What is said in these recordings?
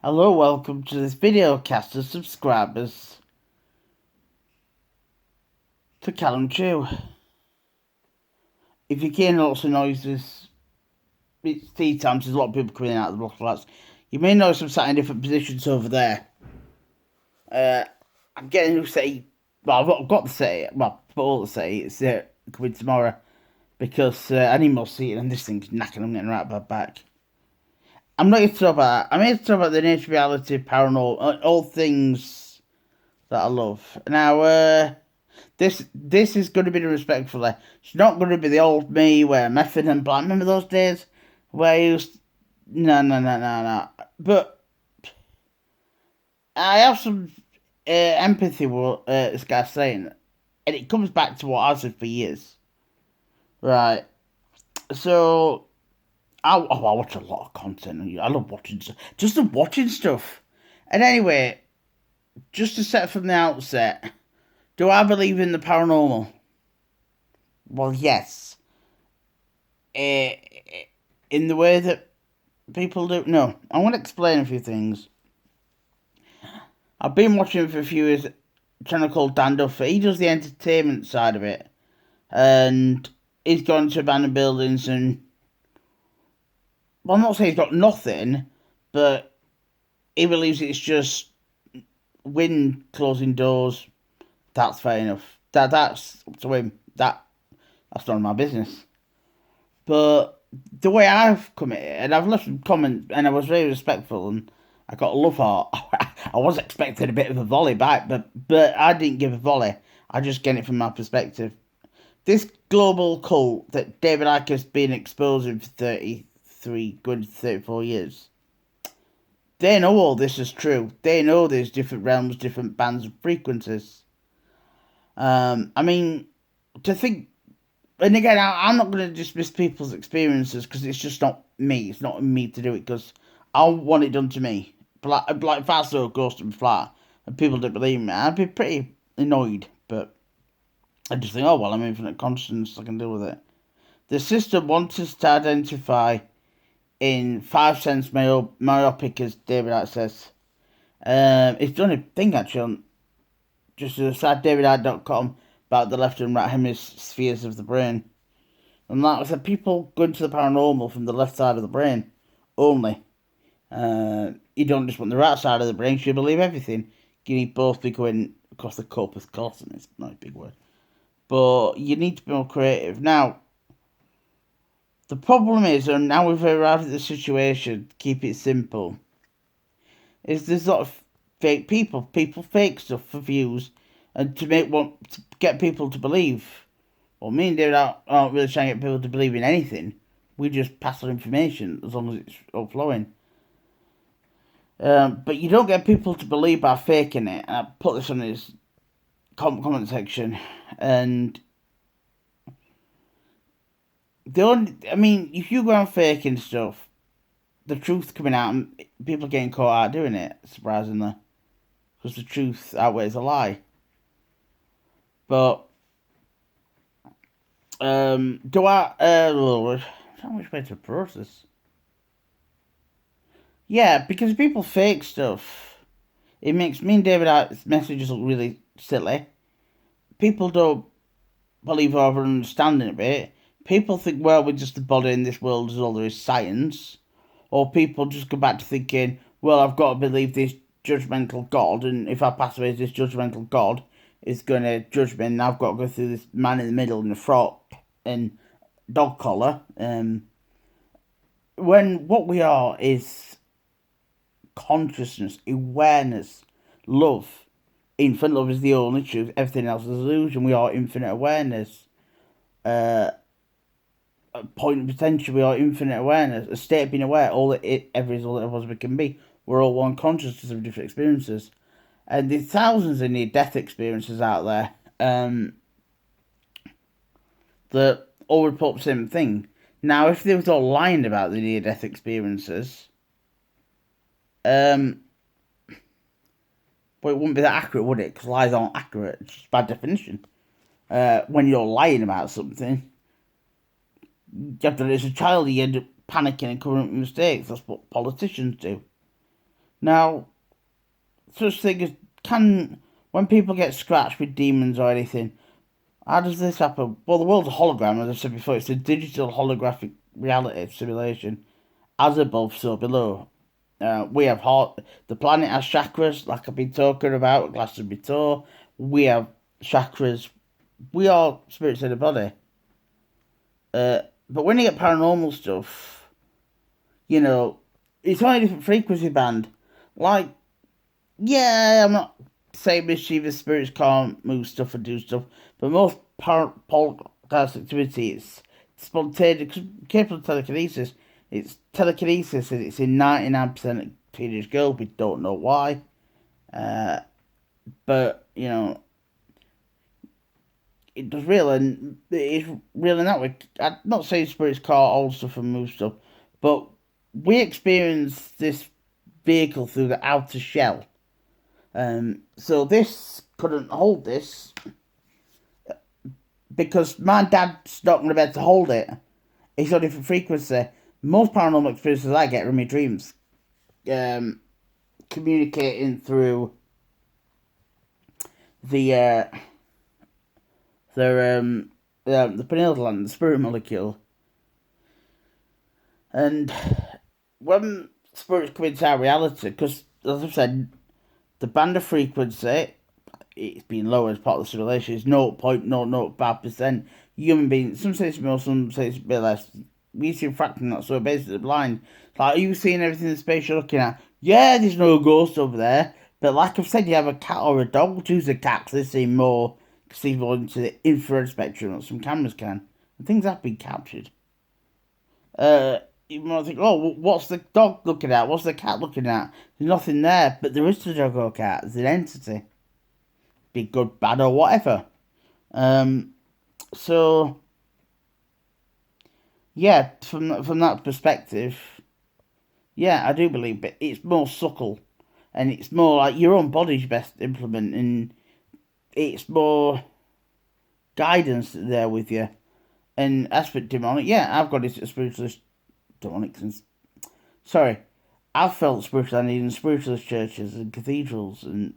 Hello, welcome to this video cast of subscribers to Callum Chew. If you can also noises, it's tea time, so there's a lot of people coming out of the block flats. You may notice I'm sat in different positions over there. I'm getting a settee. Well, I've got the settee. Well, all the settee. It's coming tomorrow because I need more seating and this thing's knacking. I'm getting right bad back. I'm not here to talk about that. I'm here to talk about the nature, reality, paranormal, all things that I love. Now, this is going to be respectfully. It's not going to be the old me where I'm effing and blind. Remember those days where I used... No. But I have some empathy with what this guy's saying. And it comes back to what I've said for years. Right. So... I watch a lot of content. I love watching stuff. Just love watching stuff. And anyway, just to set from the outset, do I believe in the paranormal? Well, yes. In the way that people do. No, I want to explain a few things. I've been watching for a few years a channel called Dan Duffy. He does the entertainment side of it. And he's gone to abandoned buildings and... Well, I'm not saying he's got nothing, but he believes it's just wind closing doors. That's fair enough. That's up to him. That's none of my business. But the way I've come at it, and I've left some comments, and I was very respectful, and I got a love heart. I was expecting a bit of a volley back, but I didn't give a volley. I just get it from my perspective. This global cult that David Icke has been exposing for 33, going to 34 years, they know all this is true. They know there's different realms, different bands of frequencies. I mean, to think, and again, I'm not going to dismiss people's experiences because it's just not me. It's not me to do it because I want it done to me. Like if I saw a ghost in flat and people didn't believe me, I'd be pretty annoyed. But I just think, oh well, I'm infinite consciousness, I can deal with it. The system wants us to identify in 5 cents myopic, as David Icke says. It's done a thing actually on just a site, davidicke.com, about the left and right hemispheres of the brain. And like I said, people go into the paranormal from the left side of the brain only. You don't just want the right side of the brain, you believe everything. You need both be going across the corpus callosum. It's not a big word. But you need to be more creative. Now, the problem is, and now we've arrived at the situation, keep it simple, is there's a lot of fake people. People fake stuff for views and to get people to believe. Well, me and David aren't really trying to get people to believe in anything. We just pass on information as long as it's all flowing. But you don't get people to believe by faking it. And I put this on his comment section. And if you go on faking stuff, the truth coming out and people getting caught out doing it, surprisingly. Because the truth outweighs a lie. But, do I don't know which way to approach this. Yeah, because people fake stuff. It makes me and David Icke's messages look really silly. People don't believe or understanding of it. People think, well, we're just a body in this world, is all there is science. Or people just go back to thinking, well, I've got to believe this judgmental God, and if I pass away, this judgmental God is going to judge me, and I've got to go through this man in the middle in a frock and dog collar. When what we are is consciousness, awareness, love. Infinite love is the only truth. Everything else is illusion. We are infinite awareness. A point of potential, we are infinite awareness. A state of being aware. All that it ever is, all that ever can be. We're all one consciousness of different experiences. And there's thousands of near-death experiences out there that all report the same thing. Now, if they were all lying about the near-death experiences, well, it wouldn't be that accurate, would it? Because lies aren't accurate. It's just by definition. When you're lying about something, you have to, as a child, you end up panicking and covering up mistakes. That's what politicians do. Now, such thing as when people get scratched with demons or anything, how does this happen? Well, the world's a hologram, as I said before. It's a digital holographic reality simulation. As above, so below. We have the planet has chakras, like I've been talking about, Glass of Bitor. We have chakras. We are spirits in the body. But when you get paranormal stuff, it's on a different frequency band. Like, yeah, I'm not saying mischievous spirits can't move stuff and do stuff, but most poltergeist activity is spontaneous, capable of telekinesis. It's telekinesis, and it's in 99% of teenage girls. We don't know why, but it does real, and it's real in that way. I'm not saying spirits can't hold stuff and move stuff, but we experience this vehicle through the outer shell. So this couldn't hold this because my dad's not going to be able to hold it. It's on a different frequency. Most paranormal experiences I get are in my dreams, communicating through the pineal gland, the spirit molecule, and when spirits come into our reality, because as I've said, the band of frequency, it's been lower as part of the simulation, is 0.005%. Human beings, some say it's more, some say it's a bit less. We see fracting that, so basically blind. Like, are you seeing everything in space you're looking at? Yeah, there's no ghost over there. But like I've said, you have a cat or a dog. Choose a cat, because they see more, into the infrared spectrum than some cameras can. And things have been captured. You might think, oh, what's the dog looking at? What's the cat looking at? There's nothing there, but there is the dog or cat. There's an entity. Be good, bad, or whatever. So, yeah, from that perspective, yeah, I do believe, but it's more subtle, and it's more like your own body's best implement, and it's more guidance there with you. And as for demonic, yeah, I've got it spiritualist, demonic since. Sorry, I've felt spirituality in spiritualist churches and cathedrals, and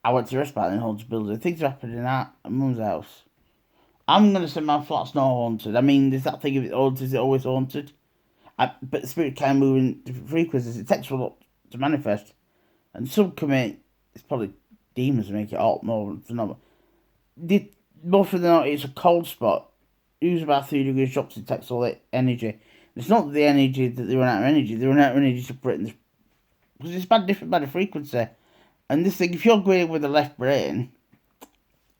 I went to respite in haunted buildings. Things happened in our mum's house. I'm going to say my flat's not haunted. I mean, there's that thing of it haunted, is it always haunted? But the spirit can move in different frequencies. It takes a lot to manifest. And some come in, it's probably demons make it out more phenomenal. More often than not, it's a cold spot. Use about 3 degrees drops, it takes all that energy. It's not the energy that they run out of energy. They run out of energy separating this. Because it's different by the frequency. And this thing, if you're going with the left brain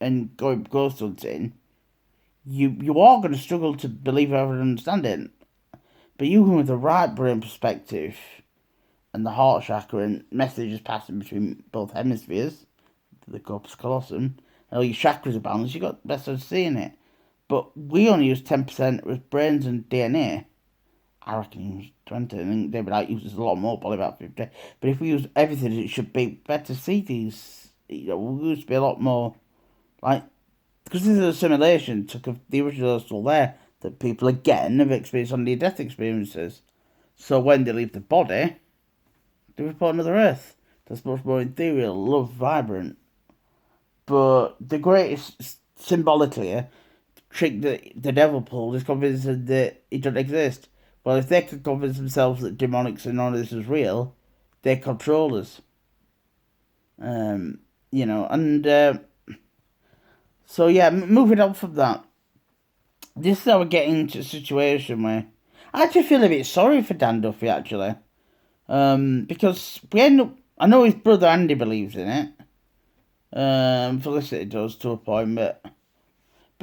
and going ghost hunting, you are going to struggle to believe or understand it. But you go with the right brain perspective and the heart chakra and messages passing between both hemispheres, the corpus callosum, and all your chakras are balanced, you got the best of seeing it. But we only use 10% with brains and DNA. I reckon he use 20. I think David Icke uses a lot more, probably about 50. But if we use everything, it should be better to see these. We used to be a lot more like, because this is a simulation. Took the original is still there that people are getting of experience on near death experiences. So when they leave the body, they report another Earth that's much more ethereal, love, vibrant. But the greatest symbolically trick that the devil pulled is convincing that it doesn't exist. Well, if they can convince themselves that demonics and none of this is real, they control us. So yeah, moving on from that, this is how we're getting into a situation where I actually feel a bit sorry for Dan Duffy, actually. Because we end up, I know his brother Andy believes in it. Felicity does to a point, but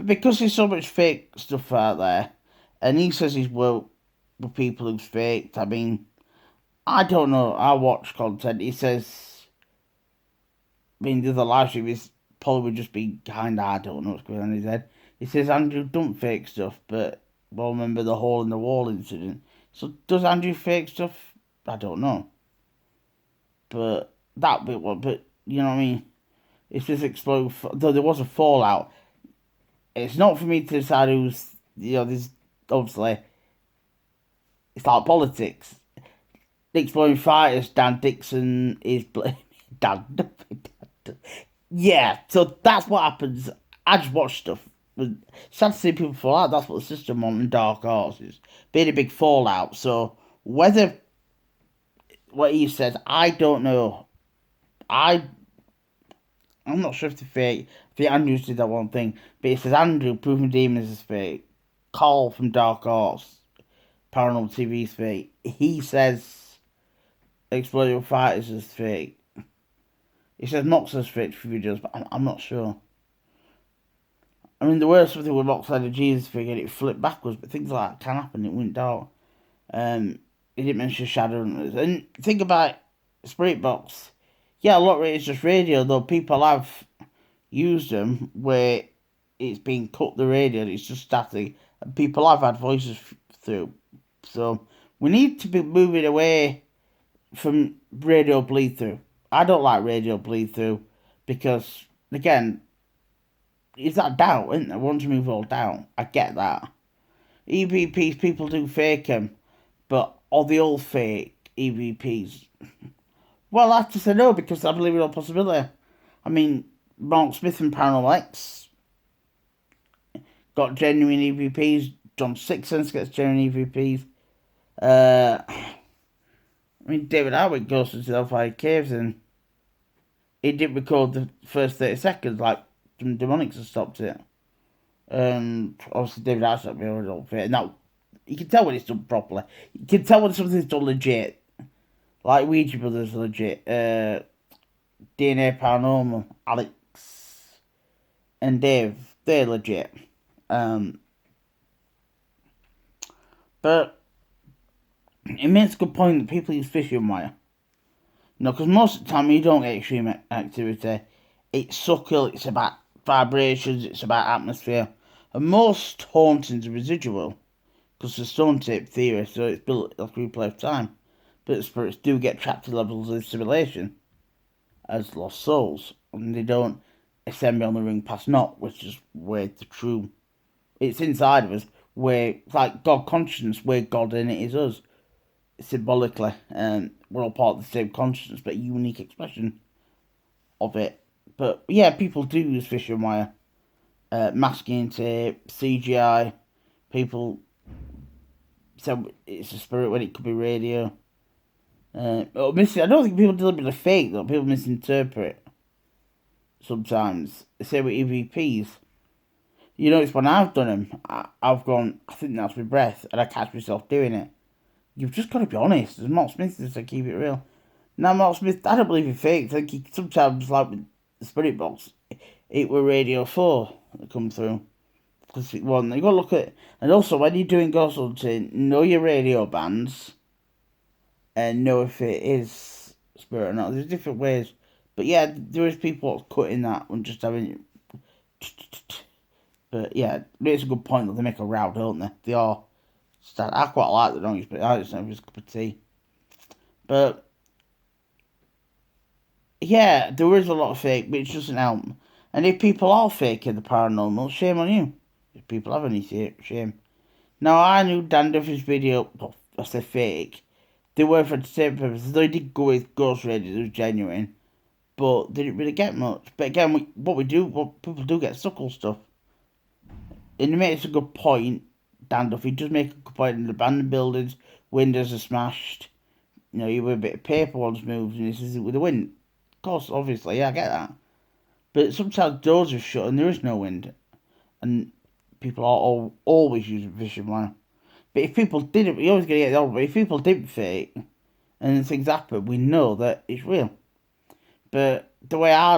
because there's so much fake stuff out there, and he says he's worked with people who's faked, I mean, I don't know, I watch content, he says, the other live stream is probably would just be kind of, I don't know what's going on in his head. He says Andrew don't fake stuff, but well, remember the hole in the wall incident. So does Andrew fake stuff? I don't know. But that bit, but you know what I mean? It's just explode. Though there was a fallout, it's not for me to decide who's, there's obviously, it's like politics. the Exploding Fighters, Dan Dixon is Dan Duffy. Yeah, so that's what happens. I just watch stuff. Sad to see people fall out. That's what the system want in Dark Horses. Being a big fallout. So whether what he says, I don't know. I'm not sure if the fake. I think Andrew did that one thing, but it says Andrew proving demons is fake. Carl from Dark Horse, Paranormal TV's fake. He says Exploding Fighters is fake. He says Moxley's fake for videos, but I'm not sure. I mean, there were something with Moxley and Jesus figure and it flipped backwards, but things like that can happen. It went dark. He didn't mention Shadowrunners. And think about Spirit Box. Yeah, a lot of it is just radio, though people have used them where it's been cut the radio and it's just static. And people have had voices through. So we need to be moving away from radio bleed through. I don't like radio bleed through because, again, it's that doubt, isn't there? Once you move all down, I get that. EVPs, people do fake them, but are they all fake EVPs? Well, I have to say no because I believe in all possibility. I mean, Mark Smith and Paranormal X got genuine EVPs. John Sixsense gets genuine EVPs. I mean, David Icke goes to the Hellfire Caves and he didn't record the first 30 seconds like some demonics have stopped it. Obviously, David Icke's not being all fit. Now, you can tell when it's done properly. You can tell when something's done legit. Like Ouija Brothers legit. DNA Paranormal, Alex and Dave, they're legit. But it makes a good point that people use fishing wire. Because most of the time you don't get extreme activity. It's subtle, it's about vibrations, it's about atmosphere. And most hauntings are residual. Because the stone tape theory, so it's built like replay of time. But spirits do get trapped to levels of simulation as lost souls. And they don't ascend beyond the ring past not, which is where the true... It's inside of us, where it's like God consciousness, where God in it is us. Symbolically, we're all part of the same consciousness, but a unique expression of it. But yeah, people do use fishing wire, masking tape, CGI. People say it's a spirit when it could be radio. I don't think people deliberately fake though. People misinterpret sometimes. Say with EVPs. You notice when I've done them, I've gone, I think that's my breath, and I catch myself doing it. You've just got to be honest. As Mark Smith says, to keep it real. Now, Mark Smith, I don't believe he faked. I think he sometimes, like with the Spirit Box, it were Radio 4 that come through. Because it wasn't. You got to look at it. And also, when you're doing ghost hunting, know your radio bands and know if it is spirit or not. There's different ways. But yeah, there is people cutting that and just having it. But yeah, it's a good point that they make a row, don't they? They are. I quite like the donkeys, but I just know it's a cup of tea. But yeah, there is a lot of fake, but it doesn't help. And if people are faking the paranormal, shame on you. If people have any shame. Now, I knew Dan Duffy's video, well, I said fake. They were for entertainment purposes. They did go with Ghost Radio, it was genuine. But they didn't really get much. But again, what people do get suckle stuff. And it makes a good point. Dan Duffy does make a good point in the abandoned buildings, windows are smashed. You know, you have a bit of paper once moves, and this is with the wind. Of course, obviously, yeah, I get that. But sometimes doors are shut and there is no wind. And people are always using fishing wire. But if people didn't, you're always going to get the old, but if people didn't fake and things happen, we know that it's real. But the way I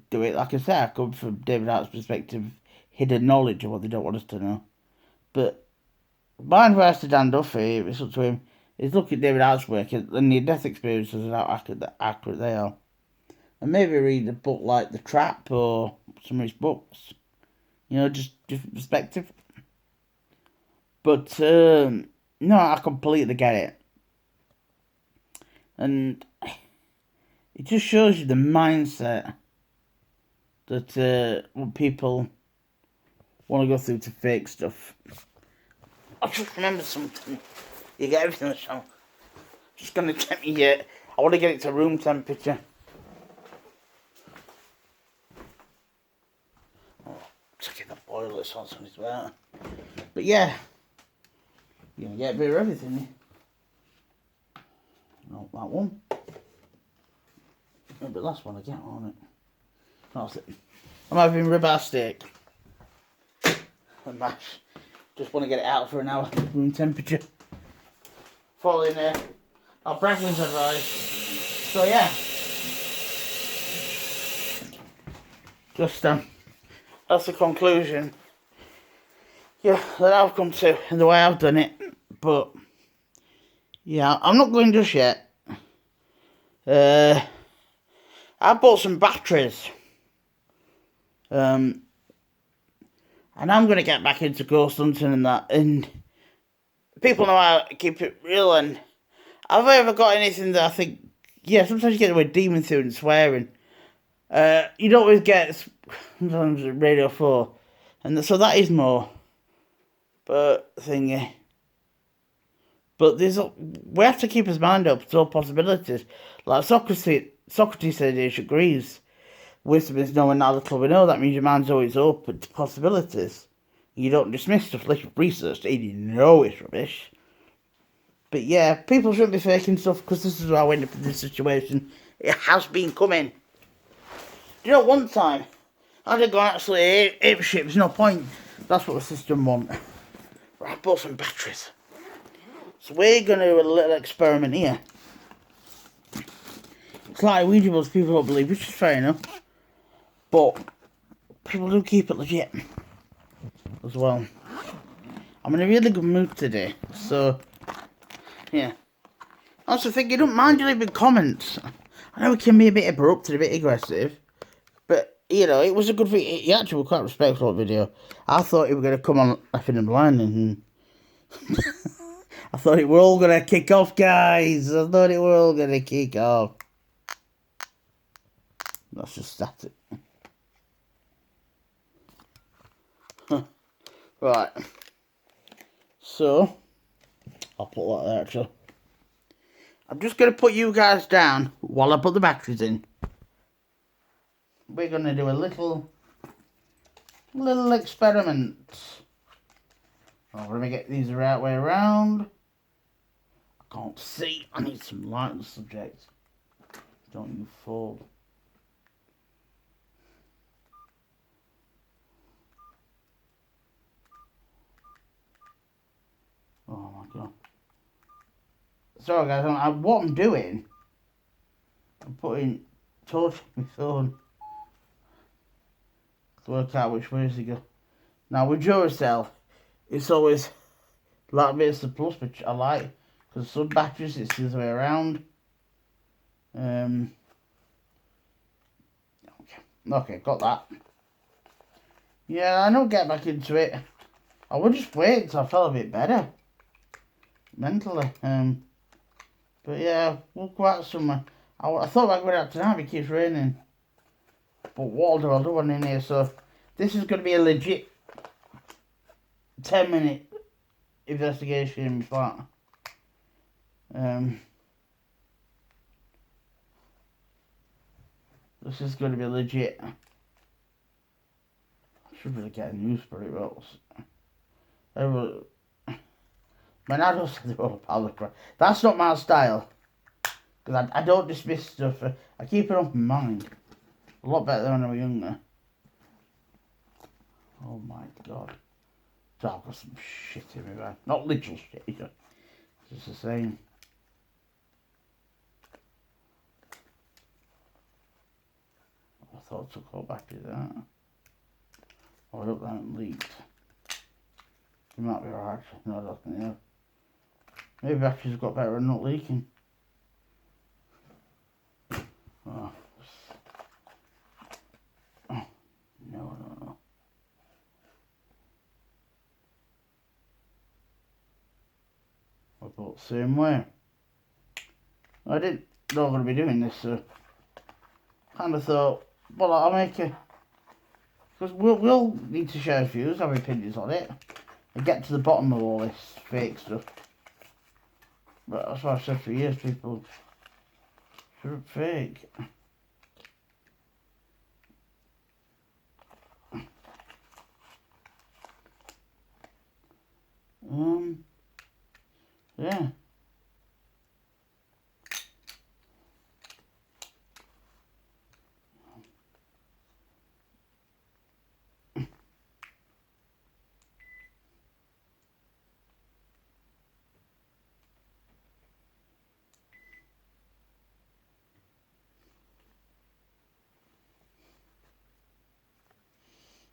do it, like I said, I come from David Icke's perspective, hidden knowledge of what they don't want us to know. But my advice to Dan Duffy, if it's up to him, is look at David Icke's work and near death experiences and how accurate they are. And maybe read a book like The Trap or some of his books. You know, just different perspective. But, no, I completely get it. And it just shows you the mindset that when people want to go through to fake stuff. I just remember something. You get everything that's wrong. Just gonna temp it. I want to get it to room temperature. Oh, checking the boilers on as well. But yeah, you're gonna get a bit of everything. Not that one. Maybe the last one I get on it. That's it. I'm having ribeye steak and mash. Just want to get it out for an hour, room temperature. Following our Bradley's advice. So yeah. Just that's the conclusion. Yeah, that I've come to and the way I've done it. But yeah, I'm not going just yet. I bought some batteries. And I'm going to get back into ghost hunting and that. And people know how to keep it real. And have I ever got anything that I think... Yeah, sometimes you get the word demon through and swearing. You don't always get... Sometimes Radio 4. And so that is more. But thingy. But we have to keep his mind up to all possibilities. Like Socrates said he agrees. Wisdom is knowing how little we know. That means your mind's always open to possibilities. You don't dismiss stuff unless you've researched it and you know it's rubbish. But yeah, people shouldn't be faking stuff because this is how I end up in this situation. It has been coming. You know, one time, I did go actually ape shit. There's no point. That's what the system want. Right, I bought some batteries. So we're going to do a little experiment here. It's like Ouija boards, people don't believe, which is fair enough. But people do keep it legit as well. I'm in a really good mood today, so yeah. I also think you don't mind you leaving comments. I know it can be a bit abrupt and a bit aggressive, but you know, it was a good video. It actually was quite a respectful video. I thought it was going to come on effing and blind, and I thought it were all going to kick off, guys. I thought it were all going to kick off. That's just static. Right, so I'll put that there actually. I'm just going to put you guys down while I put the batteries in. We're going to do a little experiment. Oh, let me get these the right way around. I can't see. I need some light on the subject. Don't you fall. Oh my god. Sorry guys, what I'm doing, I'm putting torch on my phone to work out which way to go. Now with Duracell, it's always like a bit of the plus, which I like, because some batteries it's the other way around. Okay, got that. Yeah, I know, get back into it. I would just wait until I felt a bit better. Mentally. But yeah, we'll go out somewhere. I thought about going out tonight, but it keeps raining. But what I'll do one in here, so this is going to be a legit 10-minute investigation before. This is going to be legit. I should really get a news for it, my dad said they were all powder crap. That's not my style. Because I don't dismiss stuff. I keep an open mind. A lot better than when I was younger. Oh my god. So I've got some shit in my bag. Not literal shit, you know. It's just the same. I thought I took all batteries out. Oh, I hope that hasn't leaked. It might be alright. No, I don't think they have. Maybe batteries have got better at not leaking. Oh. No. I thought the same way. I didn't know I'm going to be doing this, so kind of thought, well, I'll make a... Because we'll need to share views, have opinions on it, and get to the bottom of all this fake stuff. But that's what I've said for years, people shouldn't fake. Yeah.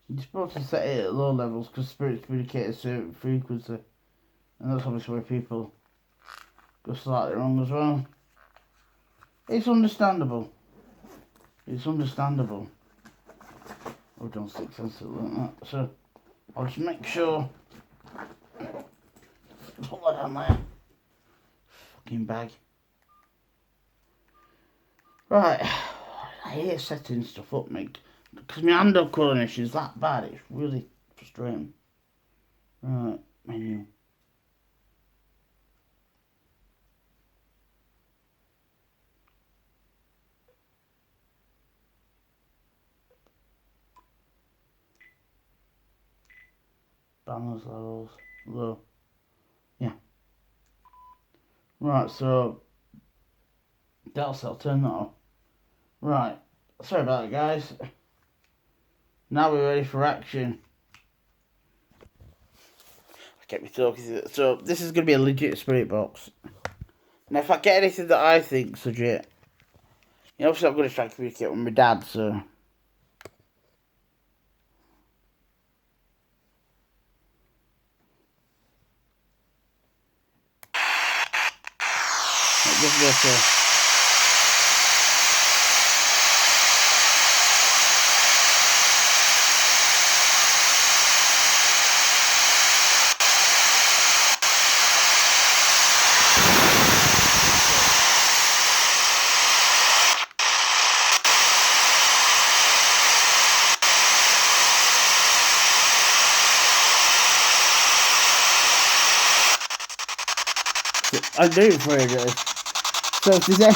You're supposed to set it at low levels because spirits communicate at a certain frequency. And that's obviously where people go slightly wrong as well. It's understandable. It's understandable. I've done 6 cents like that. So I'll just make sure. Put that down there. Fucking bag. Right. I hate setting stuff up, mate. Because my hand-eye coordination is that bad. It's really frustrating. Right. Menu. Balance levels. Low. Yeah. Right, so I'll turn that off. Right. Sorry about that, guys. Now we're ready for action. I kept me talking. So this is going to be a legit spirit box. Now if I get anything that I think's legit, you know, obviously I'm going to try to communicate with my dad, so. Just better. I do it for you. So if there's any,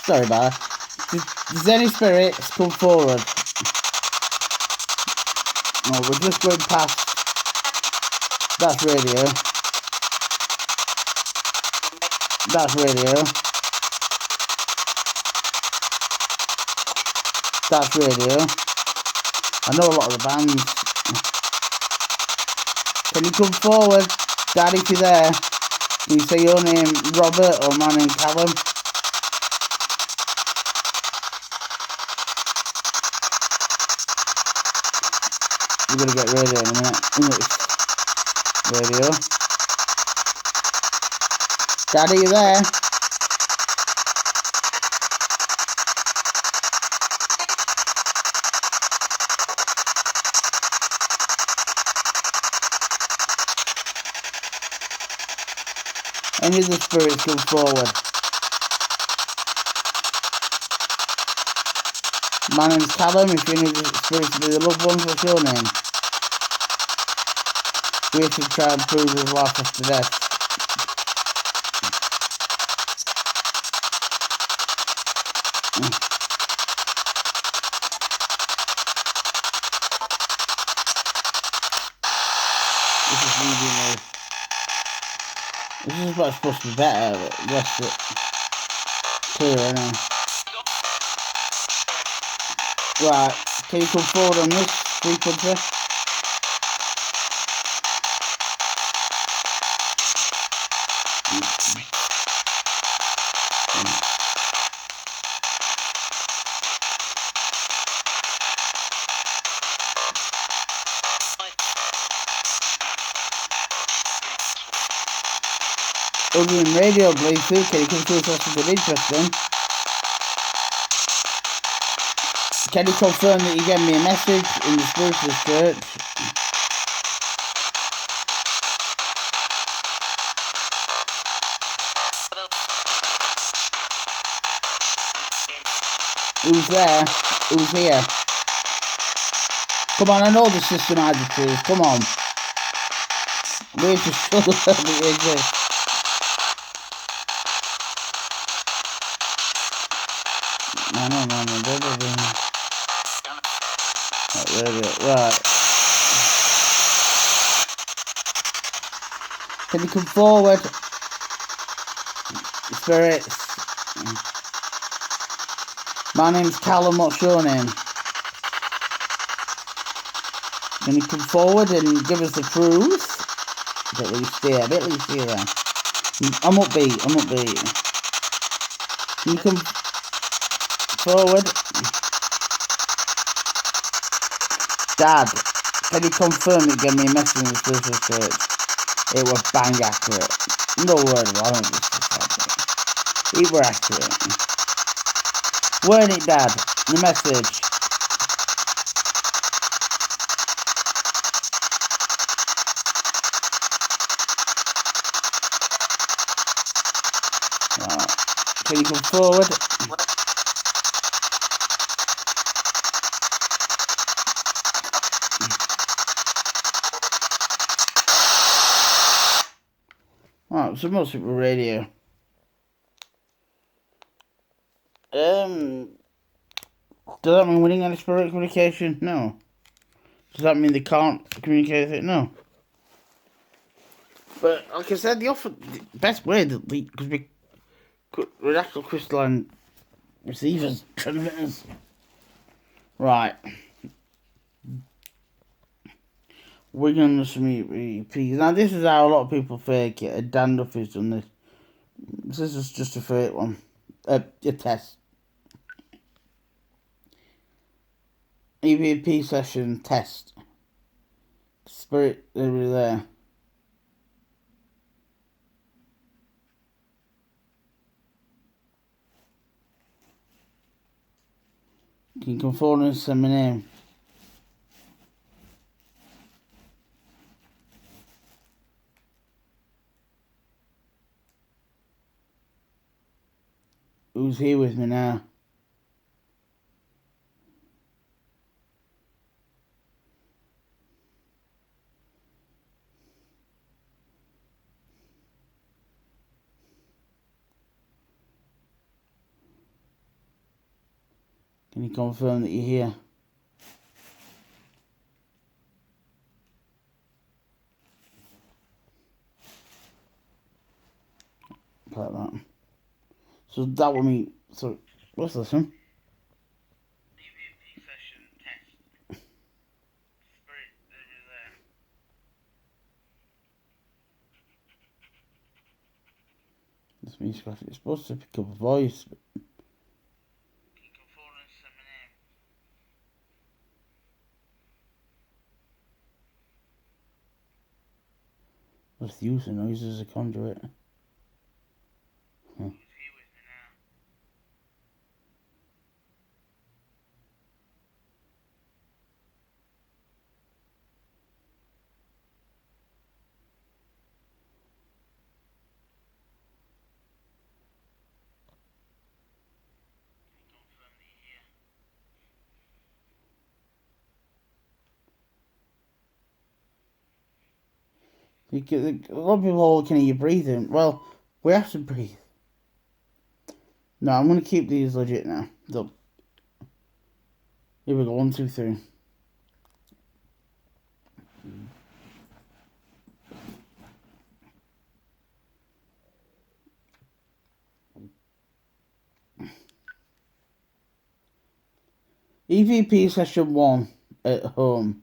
sorry about that. If there's any spirits, come forward. No, we're just going past. That's radio. That's radio. That's radio. I know a lot of the bands. Can you come forward? Daddy, if you're there. Can you say your name, Robert, or my name, Callum? We're going to get radio in a minute. Radio. Daddy, you there? Any of the spirits come forward. My name's Callum. If you need the spirits to be the loved ones, what's your name? We should try and prove his life after death. This is medium. This is what's supposed to be better, but rest it clear anyway. Right, can you come forward on this frequency? Other than radio blade too, can you come through for something interesting? Can you confirm that you gave me a message in the spiritual church? Who's there? Who's here? Come on, I know the system has the truth. Come on. We're just shut up. Right. Can you come forward? Spirits. My name's Callum, what's your name? Can you come forward and give us the truth? At least here then. I'm upbeat. Can you come forward? Dad, can you confirm it gave me a message in the spiritual church? It was bang accurate. No word of it. It were accurate. Weren't it, Dad? The message. Right. Can you come forward? Oh, so mostly for radio. Does that mean winning any spirit communication? No. Does that mean they can't communicate with it? No. But like I said, the best way that because we with actual crystalline receivers, transmitters. Right. We're gonna repeat. Now this is how a lot of people fake it. Dan Duffy's done this. This is just a fake one. A test. EVP session test. Spirit over there. Can you come forward and send my name? Who's here with me now? Can you confirm that you're here? Like that. So that would mean. So what's this one? EVP session test. Spirit over there. This means it's supposed to pick up a voice. But can you come forward and send my name? What's the use of noise as a conduit? Huh. A lot of people are looking at you breathing. Well, we have to breathe. No, I'm going to keep these legit now. So, here we go. 1, 2, 3. EVP session 1 at home.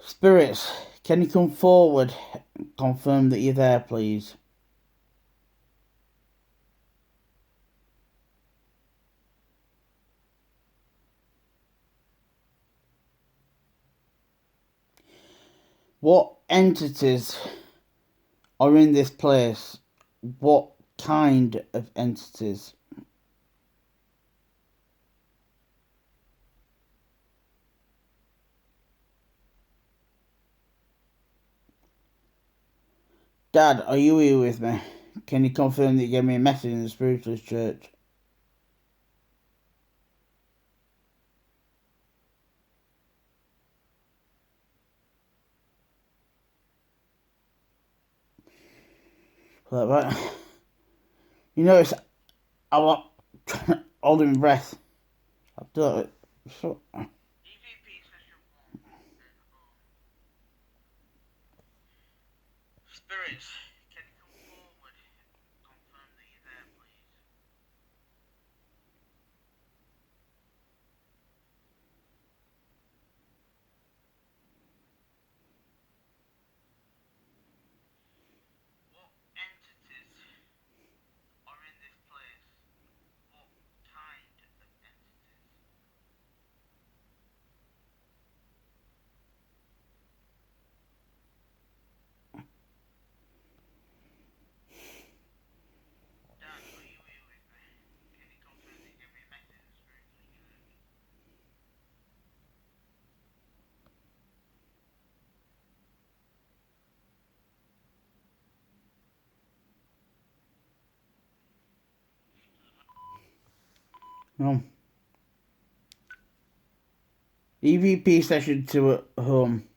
Spirits, can you come forward and confirm that you're there, please? What entities are in this place? What kind of entities? Dad, are you here with me? Can you confirm that you gave me a message in the spiritualist church? Like that. You notice I want holding my breath. I've done it. So, Spirits, can you come forward? Confirm that you're there, please. What entities are in this place? What kind of entities? Dan, are you here with me? Can you confirm that you gave me a message in the spiritual church? No. EVP session 2 at home.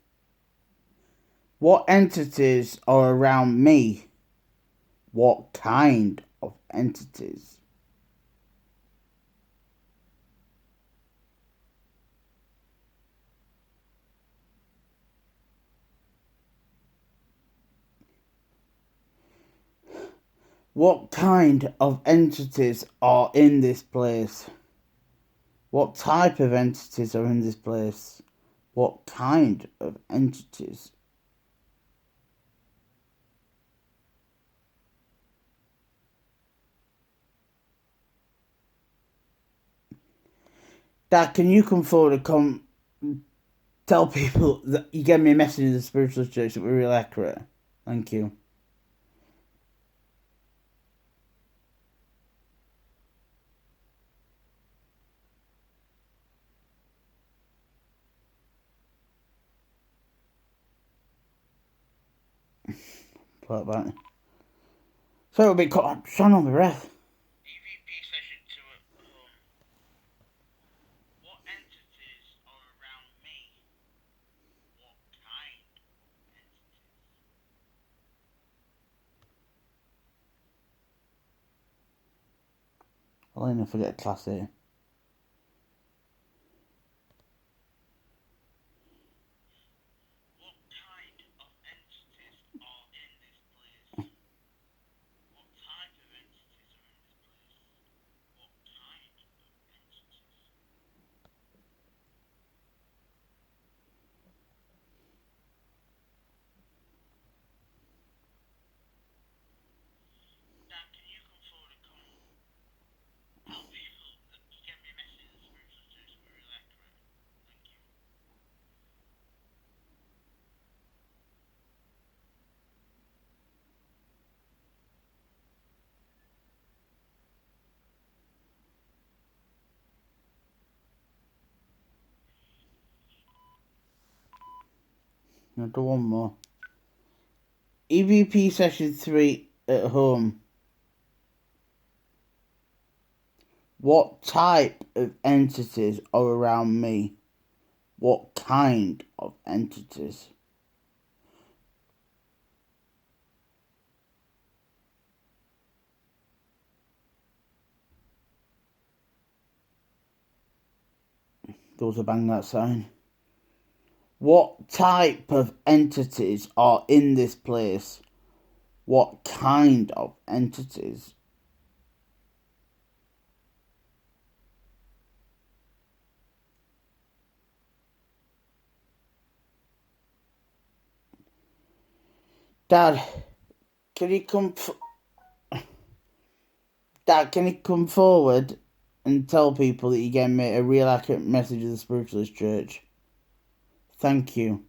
What entities are around me? What kind of entities? What kind of entities are in this place? What type of entities are in this place? What kind of entities? Dad, can you come forward and tell people that you gave me a message in the spiritual church that were really accurate? Thank you. Play it back. So it'll be caught. I'm trying on my breath. EVP session 2 at home. What entities are around me? What kind of entities? I'll never forget class A. What kind of entities are in this place? What type of entities are in this place? What kind of entities? Dan, can you come forward and tell people that you gave me a message in the spiritual church that were really accurate? Thank you. I'll do one more. EVP session 3 at home. What type of entities are around me? What kind of entities? Those are bang that sign. What type of entities are in this place? What kind of entities? Dad, can you come? Dad, can you come forward and tell people that you gave me a real accurate message of the Spiritualist Church? Thank you.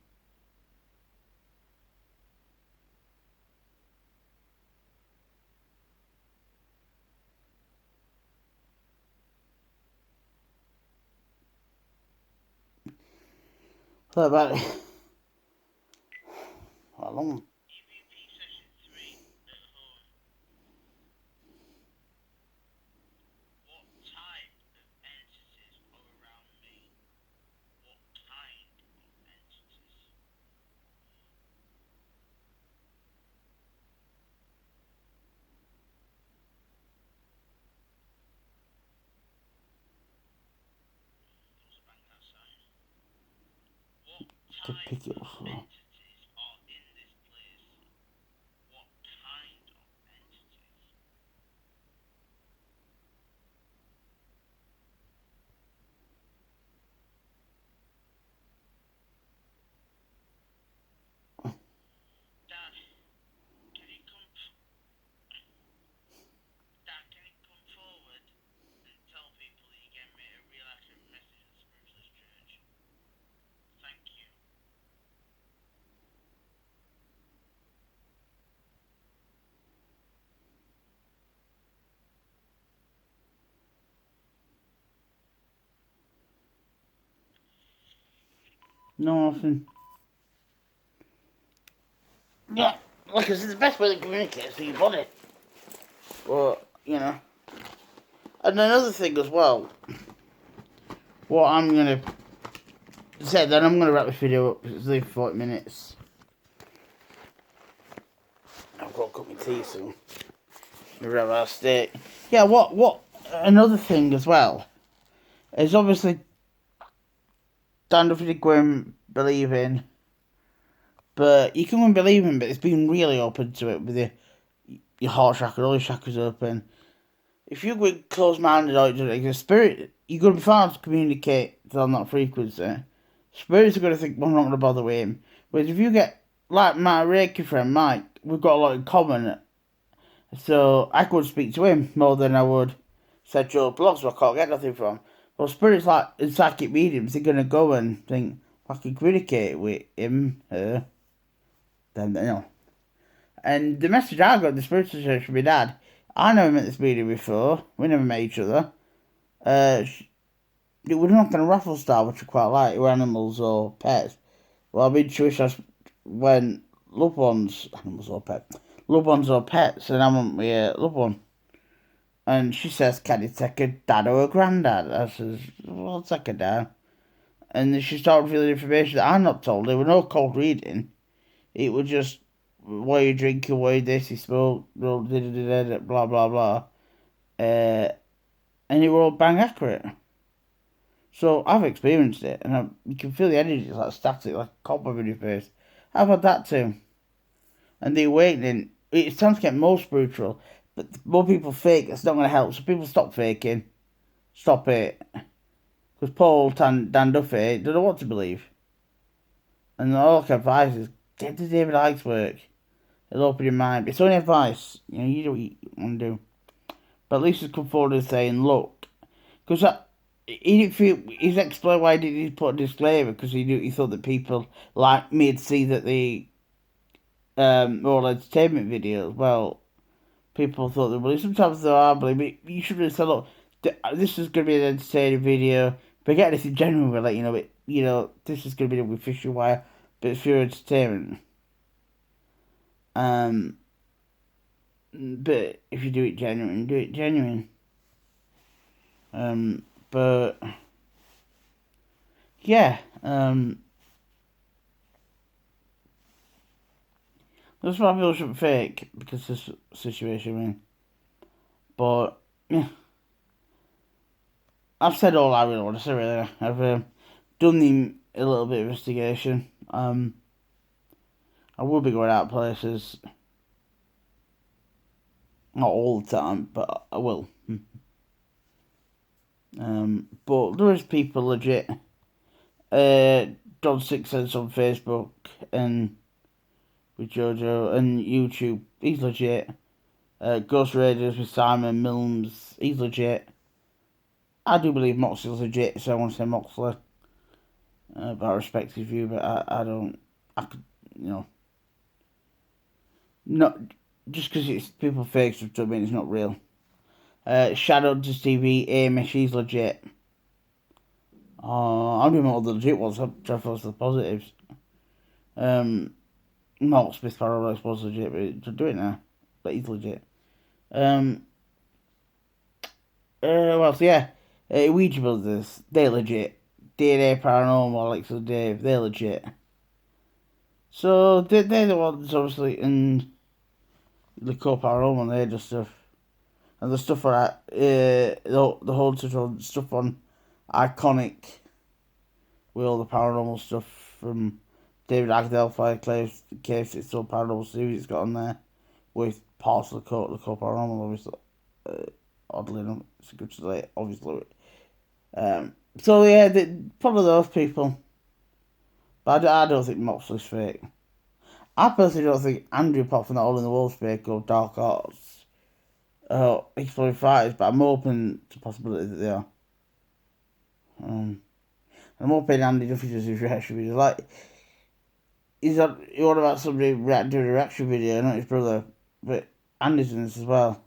What about how long? EVP session 3 at home. What type of entities are around me? What kind of entities? to pick it up for. No, nothing. Yeah, like I said, the best way to communicate is through your body. But, you know. And another thing as well, what I'm going to say, then I'm going to wrap this video up, because it's only 40 minutes. I've got to cook my tea soon. Wherever I stay. Yeah, what, another thing as well, is obviously Dan Duffy did go and believe in, but you can go and believe in, but it's been really open to it with your heart chakra, all your chakras open. If you go close-minded or the spirit, you're going to be fine to communicate on that frequency. Spirits are going to think, well, I'm not going to bother with him. Whereas if you get, like my Reiki friend Mike, we've got a lot in common. So I could speak to him more than I would said Joe Bloggs, who I can't get nothing from. Well, spirits like in psychic mediums, they're going to go and think, I can communicate with him, her, them, you know. And the message I got, the spiritual church from my dad, I never met this medium before. We never met each other. It was not going to raffle style, which I quite like, or animals or pets. Well, I've been Jewish when loved ones, animals or pets, loved ones or pets, and I went with a loved one. And she says, can you take a dad or a granddad? I says, well, I'll take a dad. And then she started revealing information that I'm not told. There was no cold reading. It was just, what are you drinking, what are you this, you smoke, blah, blah, blah. And it was all bang accurate. So I've experienced it, and you can feel the energy, it's like static, like a cobweb in your face. I've had that too. And the awakening, it sounds to get more spiritual, but the more people fake, it's not going to help. So people stop faking. Stop it. Because Paul Dan Duffy don't know what to believe. And all I can advise is, get to David Icke's work. It'll open your mind. It's only advice. You do what you want to do. But at least he's come forward and saying, look. Because he didn't feel, he's explained why he didn't put a disclaimer, because he thought that people like me would see that the all entertainment videos, well, people thought they believe. Sometimes there are believe, but you should really say, look, this is going to be an entertaining video. But anything genuine, we'll let you know. This is going to be with Fisher Wire, but it's for your entertainment. But if you do it genuine, do it genuine. But yeah, that's why people shouldn't fake, because this situation, I mean. But yeah, I've said all I really want to say. Really, I've done a little bit of investigation. I will be going out places, not all the time, but I will. But there is people legit. Don Six Cents on Facebook and with Jojo and YouTube, he's legit. Ghost Raiders with Simon Milnes, he's legit. I do believe Moxley's legit, so I want to say Moxley. But I respect his view, but I don't. I could, not just because it's people fake stuff doesn't mean it's not real. Shadow to TV, Amy, she's legit. I'm doing all the legit ones. I'm trying to focus on the positives. Mark Smith Paradise was legit, but do it now. But he's legit. Well, so yeah. Ouija Brothers, they're legit. DNA Paranormal, Alex and Dave, they're legit. So they're the ones, obviously, and the core paranormal, they just stuff. And the stuff on the whole stuff on Iconic with all the paranormal stuff from David Icke case it's still Paranormal series it's got on there with parts of the core paranormal, obviously. Oddly enough, it's good to say, obviously. So yeah, probably those people. But I don't think Moxley's fake. I personally don't think Andrew Pop and that All in the World's fake or Dark Arts exploring fighters, but I'm open to the possibility that they are. I'm hoping Andy Duffy does his reaction video. Like, he's on, what about somebody doing a reaction video, not his brother, but Andy's doing this as well.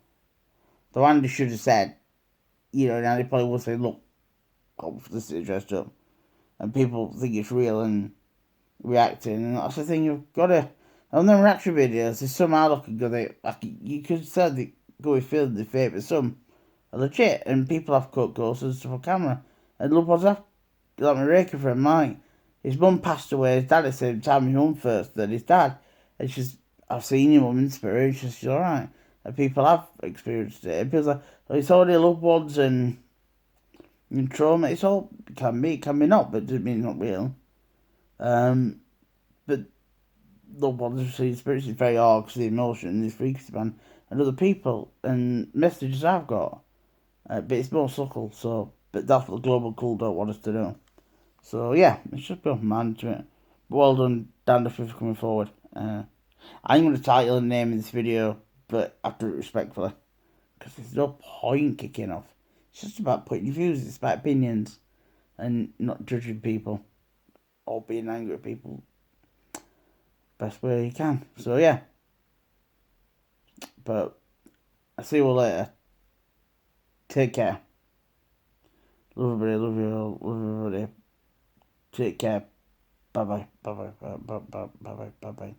So Andy should have said, and Andy probably would say, look, this is dressed up. And people think it's real and reacting, and that's the thing you've got to. On them reaction videos, there's some are looking good. Like you could say they go with feeling the fake, but some are legit, and people have cut ghosts and stuff on camera. And look what's happened. Like my Reiki friend, Mike, his mum passed away. His dad at the same time. His mum first, then his dad. And I've seen your mum in spirit. She's all right. And people have experienced it. And people like, it's all their loved ones and trauma. It's all can be not, but it doesn't mean it's not real. But loved ones have seen spirits is very hard because the emotion is freaky man and other people and messages I've got. But it's more subtle. So, but that's what the global cult don't want us to know. So yeah, it's just be open minded to it. But well done, Dan Duffy, for coming forward. I'm going to title and name this video, but I do it respectfully. Because there's no point kicking off. It's just about putting your views, it's about opinions, and not judging people. Or being angry at people. Best way you can. So yeah. But I'll see you all later. Take care. Love everybody, love you all, love everybody. Take care. Bye bye. Bye bye. Bye bye. Bye bye. Bye bye.